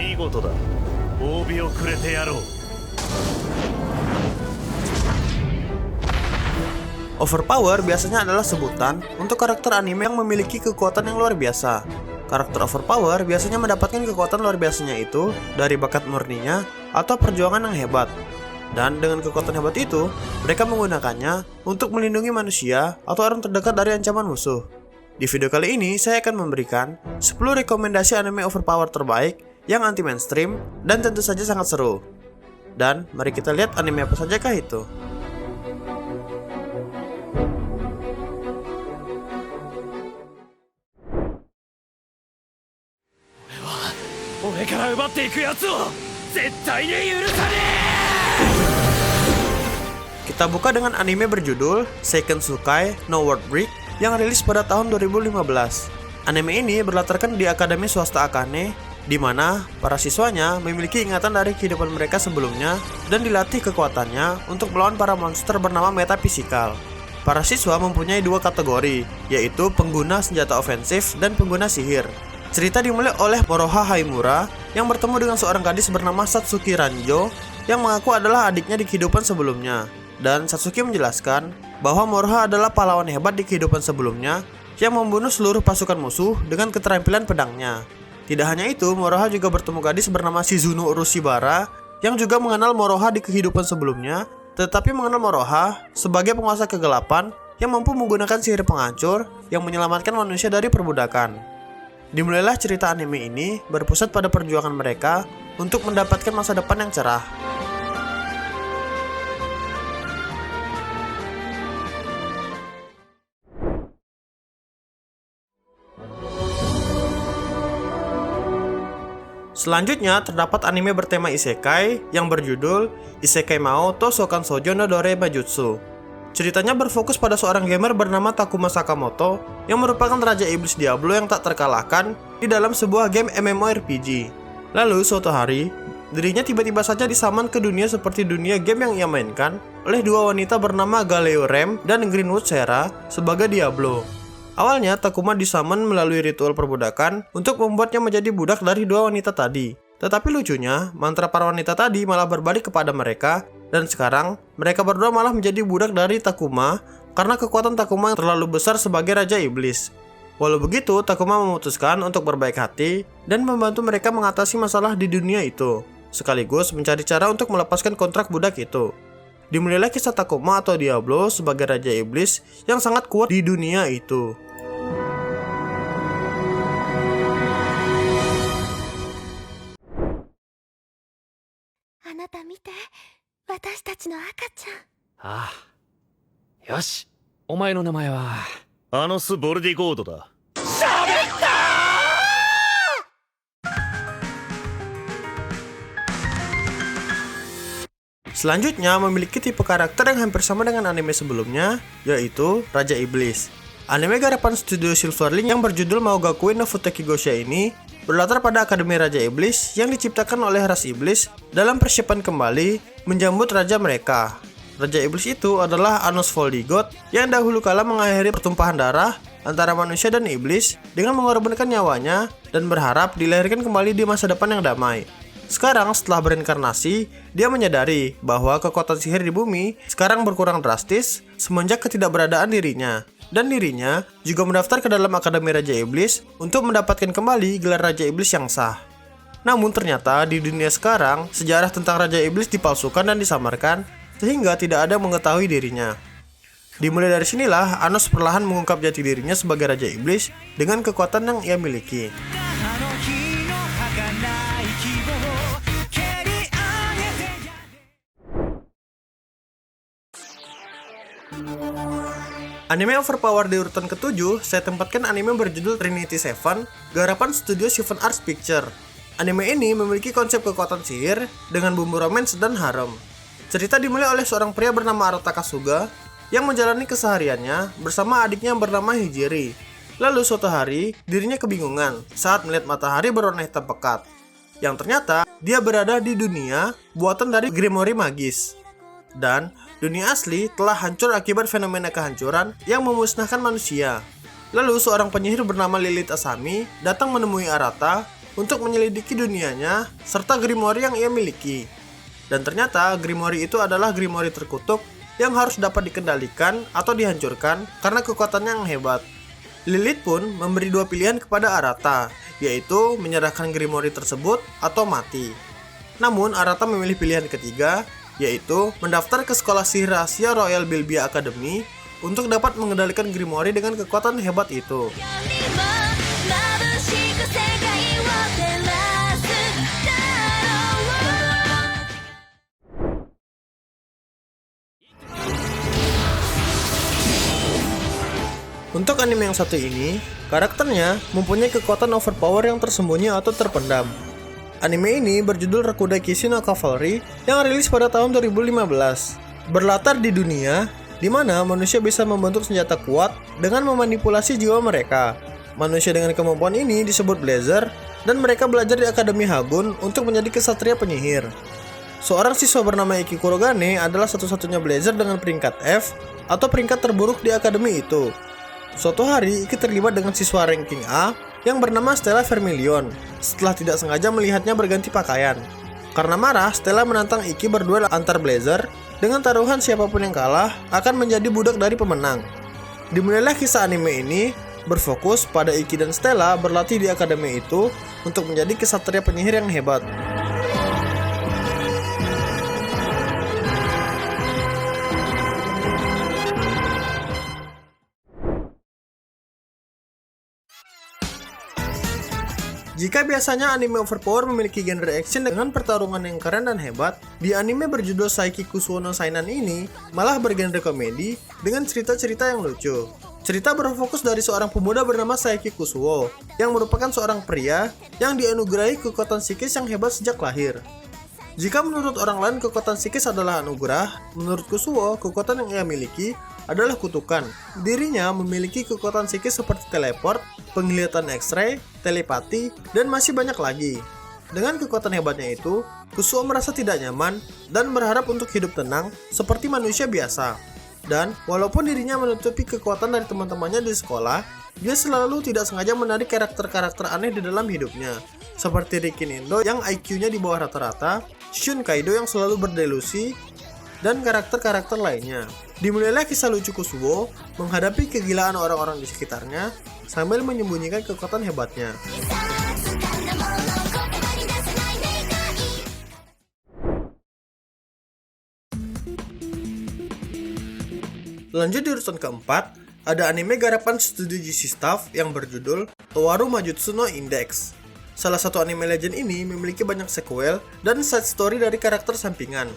見事だ。褒美をくれてやろう。 Overpower biasanya adalah sebutan untuk karakter anime yang memiliki kekuatan yang luar biasa. Karakter overpower biasanya mendapatkan kekuatan luar biasanya itu dari bakat murninya atau perjuangan yang hebat. Dan dengan kekuatan hebat itu, mereka menggunakannya untuk melindungi manusia atau orang terdekat dari ancaman musuh. Di video kali ini, saya akan memberikan 10 rekomendasi anime overpower terbaik yang anti-mainstream dan tentu saja sangat seru. Dan mari kita lihat anime apa sajakah itu. 俺から奪っていくやつを絶対に許さねえ。 Kita buka dengan anime berjudul Seiken Sukai no Word Break yang rilis pada tahun 2015. Anime ini berlatarkan di akademi swasta Akane, di mana para siswanya memiliki ingatan dari kehidupan mereka sebelumnya dan dilatih kekuatannya untuk melawan para monster bernama metafisikal. Para siswa mempunyai dua kategori, yaitu pengguna senjata ofensif dan pengguna sihir. Cerita dimulai oleh Moroha Haimura yang bertemu dengan seorang gadis bernama Satsuki Ranjo yang mengaku adalah adiknya di kehidupan sebelumnya. Dan Satsuki menjelaskan bahwa Moroha adalah pahlawan hebat di kehidupan sebelumnya yang membunuh seluruh pasukan musuh dengan keterampilan pedangnya. Tidak hanya itu, Moroha juga bertemu gadis bernama Shizuno Urushibara yang juga mengenal Moroha di kehidupan sebelumnya, tetapi mengenal Moroha sebagai penguasa kegelapan yang mampu menggunakan sihir penghancur yang menyelamatkan manusia dari perbudakan. Dimulailah cerita anime ini berpusat pada perjuangan mereka untuk mendapatkan masa depan yang cerah. Selanjutnya terdapat anime bertema isekai yang berjudul Isekai Mao to Sokan Shoujo no Dore Majutsu. Ceritanya berfokus pada seorang gamer bernama Takuma Sakamoto yang merupakan raja iblis Diablo yang tak terkalahkan di dalam sebuah game MMORPG. Lalu suatu hari, dirinya tiba-tiba saja disaman ke dunia seperti dunia game yang ia mainkan oleh dua wanita bernama Galeo Rem dan Greenwood Sera sebagai Diablo. Awalnya Takuma disaman melalui ritual perbudakan untuk membuatnya menjadi budak dari dua wanita tadi. Tetapi lucunya, mantra para wanita tadi malah berbalik kepada mereka, dan sekarang mereka berdua malah menjadi budak dari Takuma karena kekuatan Takuma yang terlalu besar sebagai Raja Iblis. Walau begitu, Takuma memutuskan untuk berbaik hati dan membantu mereka mengatasi masalah di dunia itu, sekaligus mencari cara untuk melepaskan kontrak budak itu. Dimulailah kisah Takuma atau Diablo sebagai Raja Iblis yang sangat kuat di dunia itu. あなた見て、私たちの赤ちゃん。ああ。よし。お前の名前はアノス・ボルディゴードだ。Selanjutnya memiliki tipe karakter yang hampir sama dengan anime sebelumnya, yaitu Raja Iblis. Anime garapan studio Silverlink yang berjudul Maogakuen no Futeki Gosha ini berlatar pada Akademi Raja Iblis yang diciptakan oleh ras iblis dalam persiapan kembali menjambut raja mereka. Raja Iblis itu adalah Anos Voldigoth yang dahulu kala mengakhiri pertumpahan darah antara manusia dan iblis dengan mengorbankan nyawanya dan berharap dilahirkan kembali di masa depan yang damai. Sekarang setelah berinkarnasi, dia menyadari bahwa kekuatan sihir di bumi sekarang berkurang drastis semenjak ketidakberadaan dirinya. Dan dirinya juga mendaftar ke dalam Akademi Raja Iblis untuk mendapatkan kembali gelar Raja Iblis yang sah. Namun ternyata di dunia sekarang, sejarah tentang Raja Iblis dipalsukan dan disamarkan sehingga tidak ada yang mengetahui dirinya. Dimulai dari sinilah Anos perlahan mengungkap jati dirinya sebagai Raja Iblis dengan kekuatan yang ia miliki. Anime overpower di urutan ke-7, saya tempatkan anime berjudul Trinity Seven, garapan studio Seven Arts Picture. Anime ini memiliki konsep kekuatan sihir dengan bumbu romance dan harem. Cerita dimulai oleh seorang pria bernama Arata Kasuga yang menjalani kesehariannya bersama adiknya yang bernama Hijiri. Lalu suatu hari, dirinya kebingungan saat melihat matahari berwarna hitam pekat, yang ternyata dia berada di dunia buatan dari Grimoire magis. Dan dunia asli telah hancur akibat fenomena kehancuran yang memusnahkan manusia. Lalu seorang penyihir bernama Lilith Asami datang menemui Arata untuk menyelidiki dunianya serta Grimoire yang ia miliki. Dan ternyata Grimoire itu adalah Grimoire terkutuk yang harus dapat dikendalikan atau dihancurkan karena kekuatannya yang hebat. Lilith pun memberi dua pilihan kepada Arata, yaitu menyerahkan Grimoire tersebut atau mati. Namun Arata memilih pilihan ketiga, yaitu mendaftar ke sekolah sihir rahasia Royal Bilbia Academy untuk dapat mengendalikan Grimoire dengan kekuatan hebat itu. Untuk anime yang satu ini, karakternya mempunyai kekuatan overpower yang tersembunyi atau terpendam. Anime ini berjudul Rakudai Kishi no Cavalry yang rilis pada tahun 2015. Berlatar di dunia di mana manusia bisa membentuk senjata kuat dengan memanipulasi jiwa mereka. Manusia dengan kemampuan ini disebut Blazer dan mereka belajar di Akademi Hagun untuk menjadi kesatria penyihir. Seorang siswa bernama Iki Kurogane adalah satu-satunya Blazer dengan peringkat F atau peringkat terburuk di akademi itu. Suatu hari, Iki terlibat dengan siswa ranking A yang bernama Stella Vermilion setelah tidak sengaja melihatnya berganti pakaian. Karena marah, Stella menantang Iki berduel antar Blazer dengan taruhan siapapun yang kalah akan menjadi budak dari pemenang. Dimulailah kisah anime ini berfokus pada Iki dan Stella berlatih di akademi itu untuk menjadi kesatria penyihir yang hebat. Jika biasanya anime overpower memiliki genre action dengan pertarungan yang keren dan hebat, di anime berjudul Saiki Kusuo no Sainan ini malah bergenre komedi dengan cerita-cerita yang lucu. Cerita berfokus dari seorang pemuda bernama Saiki Kusuo yang merupakan seorang pria yang dianugerahi kekuatan psikis yang hebat sejak lahir. Jika menurut orang lain kekuatan psikis adalah anugerah, menurut Kusuo kekuatan yang ia miliki adalah kutukan. Dirinya memiliki kekuatan psikis seperti teleport, penglihatan X-ray, telepati, dan masih banyak lagi. Dengan kekuatan hebatnya itu, Kusuo merasa tidak nyaman dan berharap untuk hidup tenang seperti manusia biasa. Dan walaupun dirinya menutupi kekuatan dari teman-temannya di sekolah, dia selalu tidak sengaja menarik karakter-karakter aneh di dalam hidupnya, seperti Riki Nindo yang IQ-nya di bawah rata-rata, Shun Kaido yang selalu berdelusi, dan karakter-karakter lainnya. Dimulailah kisah lucu Kusuo menghadapi kegilaan orang-orang di sekitarnya sambil menyembunyikan kekuatan hebatnya. Lanjut di urutan keempat, ada anime garapan studio GC Staff yang berjudul Towaru Majutsu no Index. Salah satu anime legend ini memiliki banyak sequel dan side story dari karakter sampingan.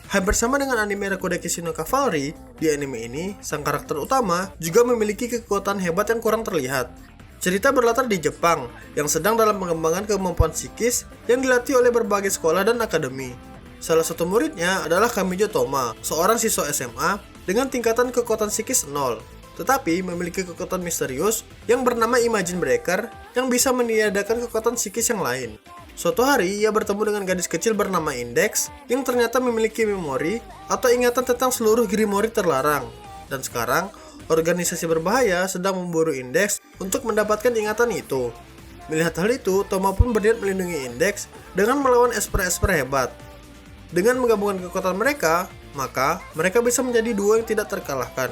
Hampir sama dengan anime Rakudai Kishi no Cavalry, di anime ini, sang karakter utama juga memiliki kekuatan hebat yang kurang terlihat. Cerita berlatar di Jepang, yang sedang dalam pengembangan kemampuan psikis yang dilatih oleh berbagai sekolah dan akademi. Salah satu muridnya adalah Kamijo Toma, seorang siswa SMA dengan tingkatan kekuatan psikis 0, tetapi memiliki kekuatan misterius yang bernama Imagine Breaker yang bisa meniadakan kekuatan psikis yang lain. Suatu hari, ia bertemu dengan gadis kecil bernama Index yang ternyata memiliki memori atau ingatan tentang seluruh Grimoire terlarang. Dan sekarang, organisasi berbahaya sedang memburu Index untuk mendapatkan ingatan itu. Melihat hal itu, Toma pun berniat melindungi Index dengan melawan esper-esper hebat. Dengan menggabungkan kekuatan mereka, maka mereka bisa menjadi duo yang tidak terkalahkan.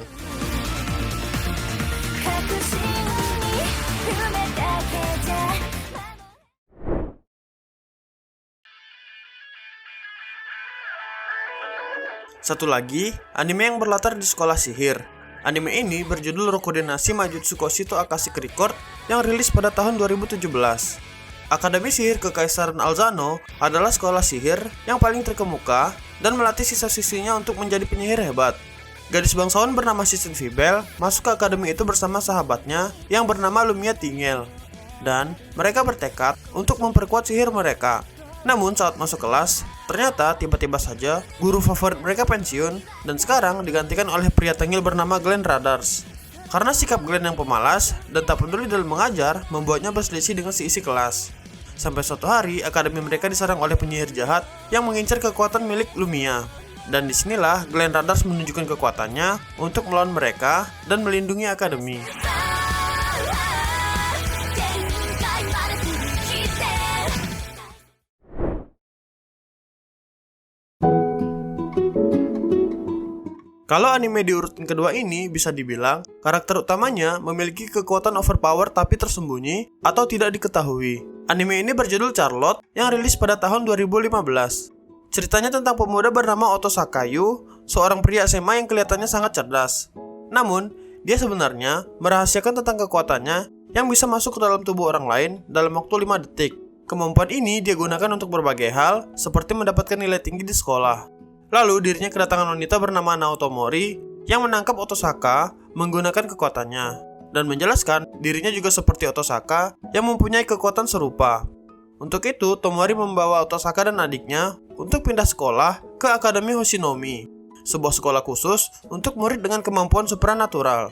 Satu lagi, anime yang berlatar di sekolah sihir. Anime ini berjudul Rokudenashi Majutsu Koshito Akashic Record yang rilis pada tahun 2017. Akademi Sihir Kekaisaran Alzano adalah sekolah sihir yang paling terkemuka dan melatih siswa-siswinya untuk menjadi penyihir hebat. Gadis bangsawan bernama Shizen Fibel masuk ke akademi itu bersama sahabatnya yang bernama Lumia Tingel. Dan mereka bertekad untuk memperkuat sihir mereka. Namun saat masuk kelas, ternyata tiba-tiba saja guru favorit mereka pensiun dan sekarang digantikan oleh pria tengil bernama Glenn Radars. Karena sikap Glenn yang pemalas dan tak peduli dalam mengajar membuatnya berselisih dengan seisi kelas. Sampai suatu hari, akademi mereka diserang oleh penyihir jahat yang mengincar kekuatan milik Lumia. Dan disinilah Glenn Radars menunjukkan kekuatannya untuk melawan mereka dan melindungi akademi. Kalau anime di urutan kedua ini bisa dibilang karakter utamanya memiliki kekuatan overpower tapi tersembunyi atau tidak diketahui. Anime ini berjudul Charlotte yang rilis pada tahun 2015. Ceritanya tentang pemuda bernama Oto Sakayu, seorang pria SMA yang kelihatannya sangat cerdas. Namun, dia sebenarnya merahasiakan tentang kekuatannya yang bisa masuk ke dalam tubuh orang lain dalam waktu 5 detik. Kemampuan ini dia gunakan untuk berbagai hal seperti mendapatkan nilai tinggi di sekolah. Lalu dirinya kedatangan wanita bernama Naoto Mori yang menangkap Otosaka menggunakan kekuatannya dan menjelaskan dirinya juga seperti Otosaka yang mempunyai kekuatan serupa. Untuk itu, Tomori membawa Otosaka dan adiknya untuk pindah sekolah ke Akademi Hoshinomi, sebuah sekolah khusus untuk murid dengan kemampuan supranatural.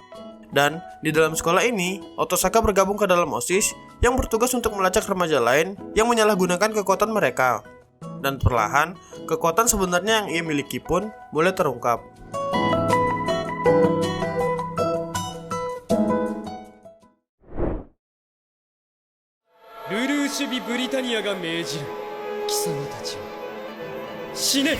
Dan di dalam sekolah ini, Otosaka bergabung ke dalam OSIS yang bertugas untuk melacak remaja lain yang menyalahgunakan kekuatan mereka. Dan perlahan, kekuatan sebenarnya yang ia miliki pun mulai terungkap. Leadership Britania が命じる。貴様たちは死ね。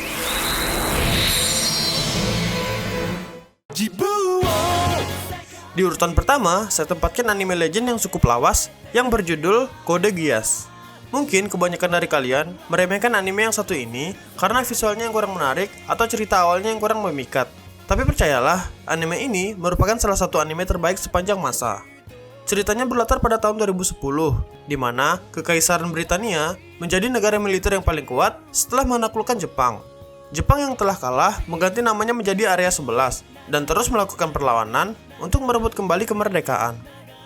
Di urutan pertama, saya tempatkan anime legend yang cukup lawas yang berjudul Code Geass. Mungkin kebanyakan dari kalian meremehkan anime yang satu ini karena visualnya yang kurang menarik atau cerita awalnya yang kurang memikat. Tapi percayalah, anime ini merupakan salah satu anime terbaik sepanjang masa. Ceritanya berlatar pada tahun 2010, di mana Kekaisaran Britania menjadi negara militer yang paling kuat setelah menaklukkan Jepang. Jepang yang telah kalah mengganti namanya menjadi Area 11 dan terus melakukan perlawanan untuk merebut kembali kemerdekaan.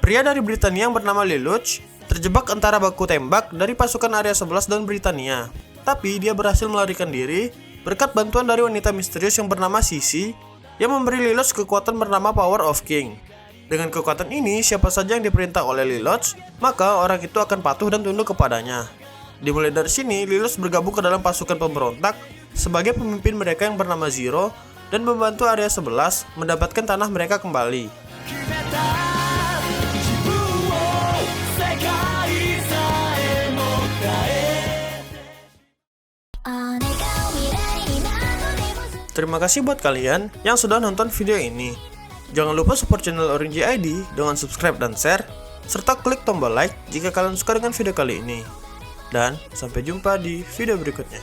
Pria dari Britania yang bernama Lelouch terjebak antara baku tembak dari pasukan Area 11 dan Britania. Tapi dia berhasil melarikan diri berkat bantuan dari wanita misterius yang bernama Sisi yang memberi Lelouch kekuatan bernama Power of King. Dengan kekuatan ini, siapa saja yang diperintah oleh Lelouch, maka orang itu akan patuh dan tunduk kepadanya. Dimulai dari sini, Lelouch bergabung ke dalam pasukan pemberontak sebagai pemimpin mereka yang bernama Zero dan membantu Area 11 mendapatkan tanah mereka kembali. Terima kasih buat kalian yang sudah nonton video ini. Jangan lupa support channel Orange ID dengan subscribe dan share, serta klik tombol like jika kalian suka dengan video kali ini. Dan sampai jumpa di video berikutnya.